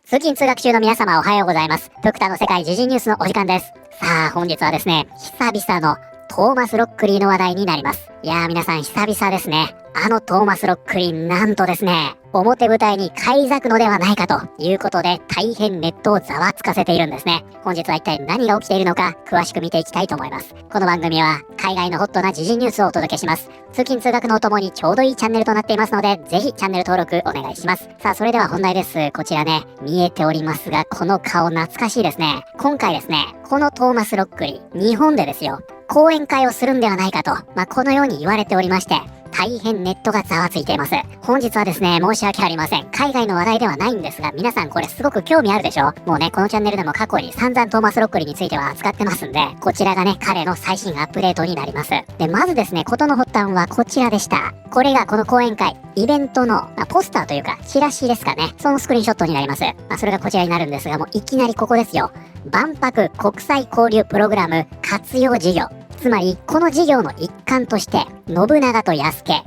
通勤通学中の皆様おはようございます。ドクターの世界時事ニュースのお時間です。さあ、本日はですね、久々のトーマス・ロックリーの話題になります。いやー皆さん久々ですね。トーマス・ロックリーなんとですね、表舞台に返り咲くのではないかということで大変ネットをざわつかせているんですね。本日は一体何が起きているのか詳しく見ていきたいと思います。この番組は海外のホットな時事ニュースをお届けします。通勤通学のお供にちょうどいいチャンネルとなっていますので、ぜひチャンネル登録お願いします。さあ、それでは本題です。こちらね、見えておりますが、この顔懐かしいですね。今回ですね、このトーマス・ロックリー、日本でですよ、講演会をするんではないかと、このように言われておりまして、大変ネットがざわついています。本日はですね、申し訳ありません。海外の話題ではないんですが、皆さんこれすごく興味あるでしょ？もうね、このチャンネルでも過去に散々トーマス・ロックリーについては扱ってますんで、こちらがね、彼の最新アップデートになります。で、まずですね、事の発端はこちらでした。これがこの講演会、イベントの、ポスターというか、チラシですかね。そのスクリーンショットになります。それがこちらになるんですが、もういきなりここですよ。万博国際交流プログラム活用事業。つまり、この事業の一環として、信長と安家、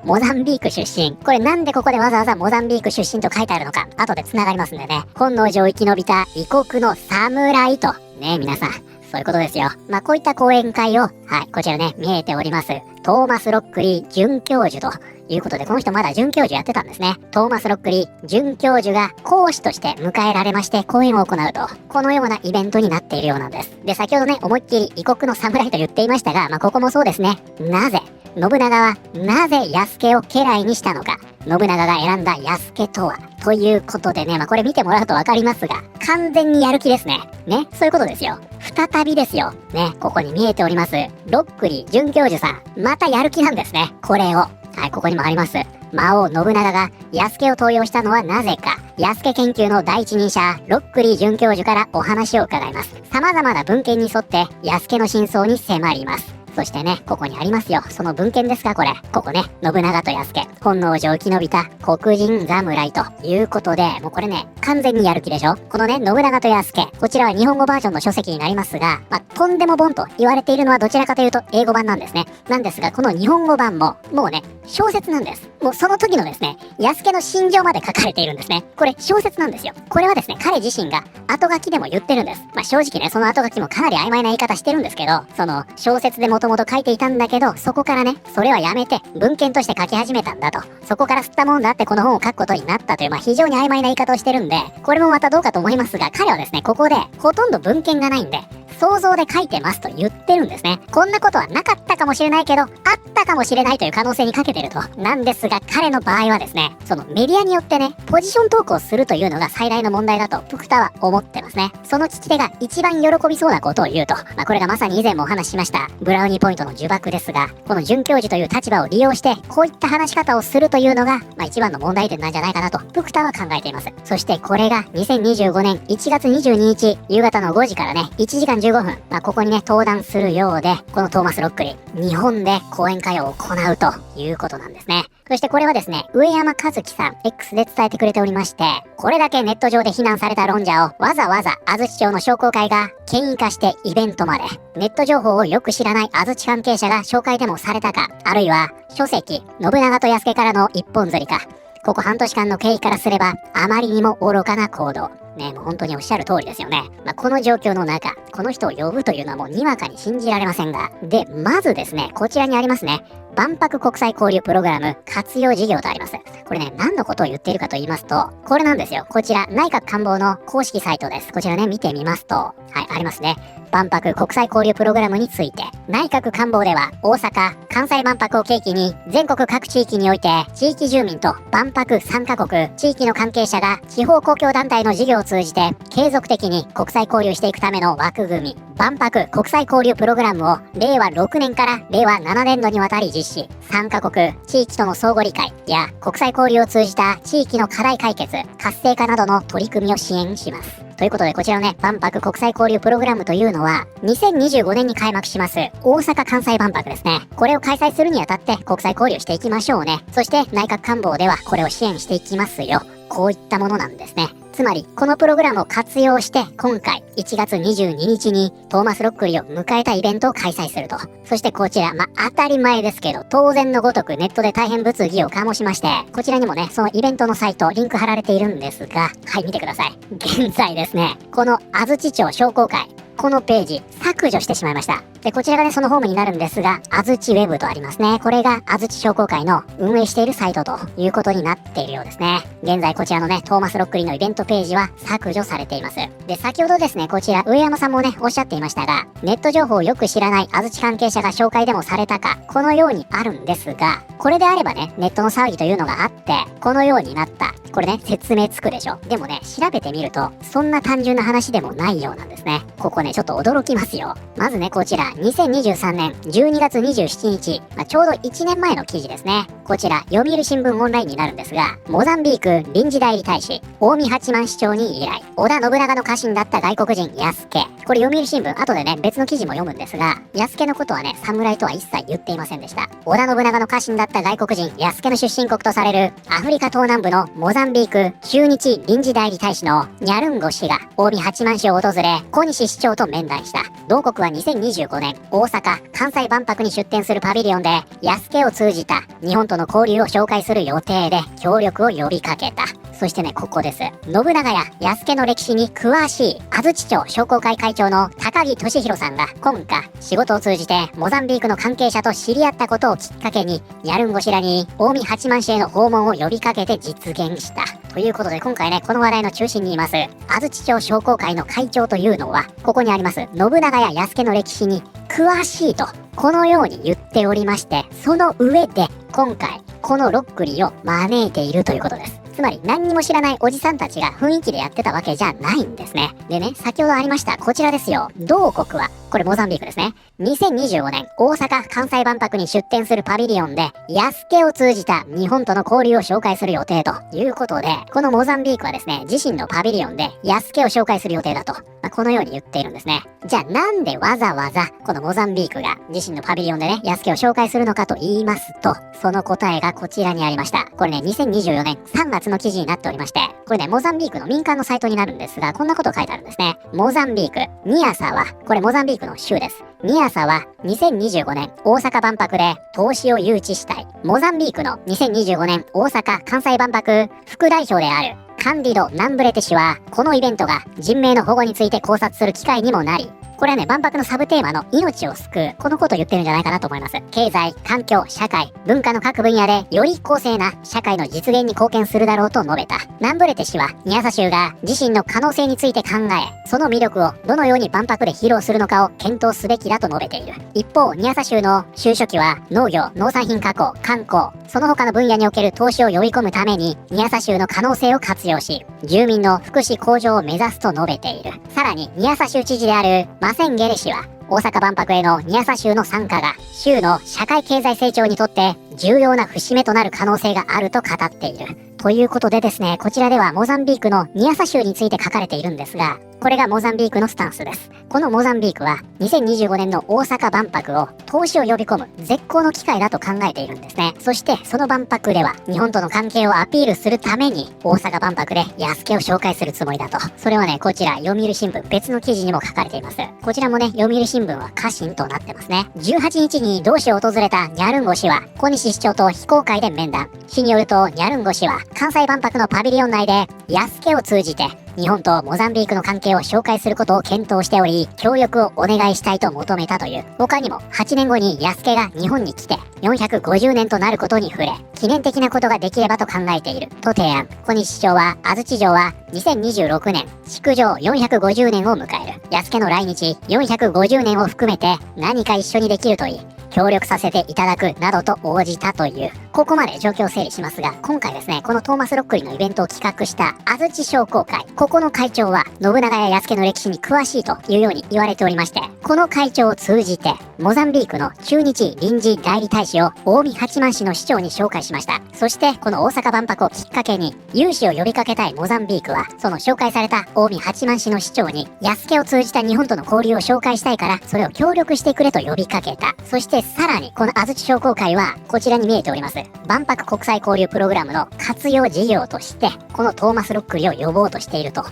モザンビーク出身。これなんでここでわざわざモザンビーク出身と書いてあるのか、後で繋がりますんでね。本能寺を生き延びた異国の侍と、ね、皆さん。そういうことですよ。こういった講演会を、こちらね、見えております。トーマス・ロックリー准教授ということで、この人まだ准教授やってたんですね。トーマス・ロックリー准教授が講師として迎えられまして講演を行うと、このようなイベントになっているようなんです。で、先ほどね、思いっきり異国の侍と言っていましたが、ここもそうですね。なぜ信長はなぜ安家を家来にしたのか。信長が選んだ安家とはということでね、これ見てもらうとわかりますが、完全にやる気ですね。ね、そういうことですよ。再びですよ。ね、ここに見えております。ロックリー准教授さん、またやる気なんですね。これを。ここにもあります。魔王信長が安家を登用したのはなぜか。安家研究の第一人者、ロックリー准教授からお話を伺います。様々な文献に沿って安家の真相に迫ります。そしてね、ここにありますよ。その文献ですか、これ。ここね、信長と安家。本能寺を生き延びた黒人侍ということで、もうこれね、完全にやる気でしょ？このね、信長と安家。こちらは日本語バージョンの書籍になりますが、とんでも本と言われているのはどちらかというと英語版なんですね。なんですが、この日本語版も、もうね、小説なんです。もうその時のですね、安家の心情まで書かれているんですね。これ小説なんですよ。これはですね、彼自身が後書きでも言ってるんです。正直ね、その後書きもかなり曖昧な言い方してるんですけど、その小説でもともと書いていたんだけど、そこからね、それはやめて文献として書き始めたんだと。そこから吸ったもんだってこの本を書くことになったという、非常に曖昧な言い方をしてるんで、これもまたどうかと思いますが、彼はですね、ここでほとんど文献がないんで、想像で書いてますと言ってるんですね。こんなことはなかったかもしれないけど、あったかもしれないという可能性にかけてると。なんですが、彼の場合はですね、そのメディアによってね、ポジショントークをするというのが最大の問題だと、福田は思ってますね。その聞き手が一番喜びそうなことを言うと。これがまさに以前もお話ししました、ブラウニーポイントの呪縛ですが、この准教授という立場を利用して、こういった話し方をするというのが、一番の問題点なんじゃないかなと、福田は考えています。そしてこれが2025年1月22日、夕方の5時からね、1時間15分、ここにね、登壇するようで、このトーマス・ロックリー、日本で講演会を行うということなんですね。そしてこれはですね、上山和樹さん、X で伝えてくれておりまして、これだけネット上で非難された論者をわざわざ安土町の商工会が権威化してイベントまで、ネット情報をよく知らない安土関係者が紹介でもされたか、あるいは書籍、信長と安家からの一本釣りか、ここ半年間の経緯からすれば、あまりにも愚かな行動。ね、もう本当におっしゃる通りですよね。この状況の中、この人を呼ぶというのはもうにわかに信じられませんが。で、まずですね、こちらにありますね。万博国際交流プログラム活用事業とあります。これね、何のことを言っているかと言いますと、これなんですよ。こちら、内閣官房の公式サイトです。こちらね、見てみますと、ありますね。万博国際交流プログラムについて、内閣官房では大阪・関西万博を契機に全国各地域において地域住民と万博参加国、地域の関係者が地方公共団体の事業を通じて継続的に国際交流していくための枠組み、万博国際交流プログラムを令和6年から令和7年度にわたり実施。参加国、地域との相互理解や国際交流を通じた地域の課題解決、活性化などの取り組みを支援します。ということでこちらのね、万博国際交流プログラムというのは、2025年に開幕します大阪・関西万博ですね。これを開催するにあたって国際交流していきましょうね。そして内閣官房ではこれを支援していきますよ。こういったものなんですね。つまり、このプログラムを活用して、今回1月22日にトーマス・ロックリーを迎えたイベントを開催すると。そしてこちら、当たり前ですけど、当然のごとくネットで大変物議を醸しまして、こちらにもね、そのイベントのサイト、リンク貼られているんですが、はい、見てください。現在ですね、この安土町商工会、このページ、削除してしまいました。で、こちらがね、そのホームになるんですが、安土ウェブとありますね。これが安土商工会の運営しているサイトということになっているようですね。現在こちらのね、トーマス・ロックリーのイベントページは削除されています。で、先ほどですね、こちら、上山さんもね、おっしゃっていましたが、ネット情報をよく知らない安土関係者が紹介でもされたか、このようにあるんですが、これであればね、ネットの騒ぎというのがあって、このようになった。これね、説明つくでしょ。でもね、調べてみると、そんな単純な話でもないようなんですね。ここね、ちょっと驚きますよ。まずね、こちら、2023年12月27日、ちょうど1年前の記事ですね。こちら、読売新聞オンラインになるんですが、モザンビーク臨時代理大使、近江八幡市長に依頼。織田信長の家臣だった外国人、安家。これ読売新聞、後でね、別の記事も読むんですが、安家のことはね、侍とは一切言っていませんでした。織田信長の家臣だった外国人、安家の出身国とされる、アフリカ東南部のモザンビーク駐日臨時代理大使のニャルンゴ氏が、近江八幡市を訪れ、小西市長と面談した。同国は2025年、大阪・関西万博に出展するパビリオンで、安家を通じた日本との交流を紹介する予定で、協力を呼びかけた。そしてね、ここです。信長や安家の歴史に詳しい安土町商工会会長の高木俊弘さんが今夏、仕事を通じてモザンビークの関係者と知り合ったことをきっかけに、ニャルンゴ氏らに近江八幡市への訪問を呼びかけて実現した。ということで今回ね、この話題の中心にいます、安土町商工会の会長というのは、ここにあります、信長や安家の歴史に詳しいと、このように言っておりまして、その上で、今回、このロックリーを招いているということです。つまり何にも知らないおじさんたちが雰囲気でやってたわけじゃないんですね。でね、先ほどありましたこちらですよ。同国は、これモザンビークですね。2025年大阪・関西万博に出展するパビリオンで安家を通じた日本との交流を紹介する予定ということで、このモザンビークはですね、自身のパビリオンで安家を紹介する予定だと、このように言っているんですね。じゃあなんでわざわざこのモザンビークが自身のパビリオンでね、安家を紹介するのかと言いますと、その答えがこちらにありました。これね、2024年3月の記事になっておりまして、これね、モザンビークの民間のサイトになるんですが、こんなこと書いてあるんですね。モザンビーク、ニアサは、これモザンビークの州です。ニアサは2025年大阪万博で投資を誘致したい。モザンビークの2025年大阪・関西万博副代表であるカンディド・ナンブレテ氏は、このイベントが人命の保護について考察する機会にもなり、これはね、万博のサブテーマの命を救う、このことを言ってるんじゃないかなと思います。経済、環境、社会、文化の各分野でより公正な社会の実現に貢献するだろうと述べた。ナンブレテ氏は、ニアサ州が自身の可能性について考え、その魅力をどのように万博で披露するのかを検討すべきだと述べている。一方、ニアサ州の州書記は、農業、農産品加工、観光、その他の分野における投資を呼び込むために、ニアサ州の可能性を活用し、住民の福祉向上を目指すと述べている。さらに、ニアサ州知事であるマセンゲレ氏は、大阪万博へのニアサ州の参加が州の社会経済成長にとって重要な節目となる可能性があると語っている。ということでですね、こちらではモザンビークのニアサ州について書かれているんですが、これがモザンビークのスタンスです。このモザンビークは2025年の大阪万博を投資を呼び込む絶好の機会だと考えているんですね。そしてその万博では日本との関係をアピールするために大阪万博で安家を紹介するつもりだと。それはね、こちら読売新聞別の記事にも書かれています。こちらもね、読売新聞は家臣となってますね。18日に同市を訪れたニャルンゴ氏は小西市長と非公開で面談。市によるとニャルンゴ氏は関西万博のパビリオン内で安家を通じて日本とモザンビークの関係を紹介することを検討しており、協力をお願いしたいと求めたという。他にも、8年後に安家が日本に来て、450年となることに触れ、記念的なことができればと考えている、と提案。小西市長は、安土城は、2026年、築城450年を迎える。安家の来日450年を含めて、何か一緒にできるといい。協力させていただくなどと応じたという。ここまで状況を整理しますが、今回ですね、このトーマス・ロックリーのイベントを企画した安土商工会、ここの会長は信長や安家の歴史に詳しいというように言われておりまして、この会長を通じてモザンビークの駐日臨時代理大使を近江八幡市の市長に紹介しました。そしてこの大阪万博をきっかけに融資を呼びかけたいモザンビークは、その紹介された近江八幡市の市長に安家を通じた日本との交流を紹介したいから、それを協力してくれと呼びかけた。そしてさらにこの安土商工会はこちらに見えております万博国際交流プログラムの活用事業として、このトーマス・ロックリーを呼ぼうとしていると。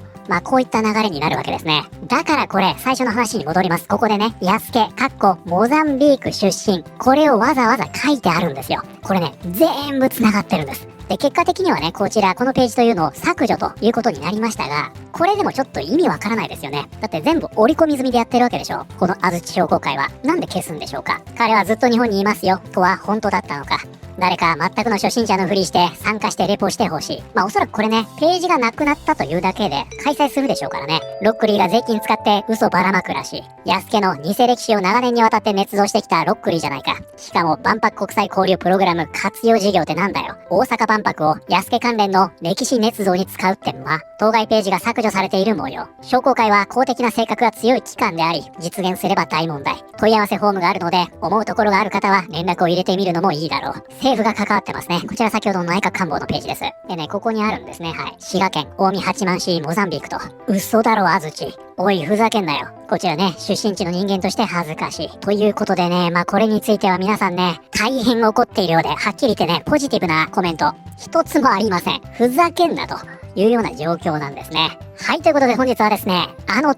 こういった流れになるわけですね。だからこれ、最初の話に戻ります。ここでね、安家、モザンビーク出身。これをわざわざ書いてあるんですよ。これね、全部繋がってるんです。で、結果的にはね、このページというのを削除ということになりましたが、これでもちょっと意味わからないですよね。だって全部折り込み済みでやってるわけでしょ。この安土商工会は。なんで消すんでしょうか。彼はずっと日本にいますよ、とは本当だったのか。誰か全くの初心者のふりして参加してレポしてほしい。おそらくこれね、ページがなくなったというだけで開催するでしょうからね。ロックリーが税金使って嘘ばらまくらしい。安家の偽歴史を長年にわたって捏造してきたロックリーじゃないか。しかも万博国際交流プログラム活用事業ってなんだよ。大阪万博を安家関連の歴史捏造に使うって当該ページが削除されている模様。商工会は公的な性格が強い機関であり、実現すれば大問題。問い合わせフォームがあるので、思うところがある方は連絡を入れてみるのもいいだろう。政府が関わってますね。こちら先ほどの内閣官房のページです。でね、ここにあるんですね。はい。滋賀県、近江八幡市、モザンビークと。嘘だろ、安土。おい、ふざけんなよ。こちらね、出身地の人間として恥ずかしい。ということでね、これについては皆さんね、大変怒っているようで、はっきり言ってね、ポジティブなコメント、一つもありません。ふざけんなというような状況なんですね。はい、ということで本日はですね、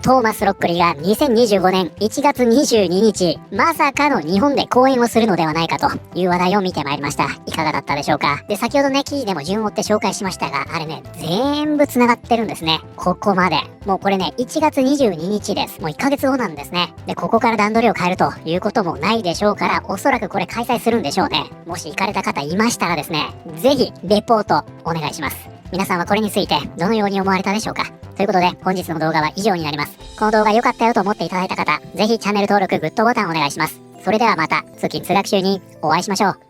トーマス・ロックリーが2025年1月22日、まさかの日本で講演をするのではないかという話題を見てまいりました。いかがだったでしょうか。で、先ほどね、記事でも順を追って紹介しましたが、あれね、全部繋がってるんですね。ここまで。もうこれね、1月22日です。もう1ヶ月後なんですね。で、ここから段取りを変えるということもないでしょうから、おそらくこれ開催するんでしょうね。もし行かれた方いましたらですね、ぜひ、レポートお願いします。皆さんはこれについてどのように思われたでしょうか。ということで本日の動画は以上になります。この動画良かったよと思っていただいた方、ぜひチャンネル登録、グッドボタンお願いします。それではまた通勤通学中にお会いしましょう。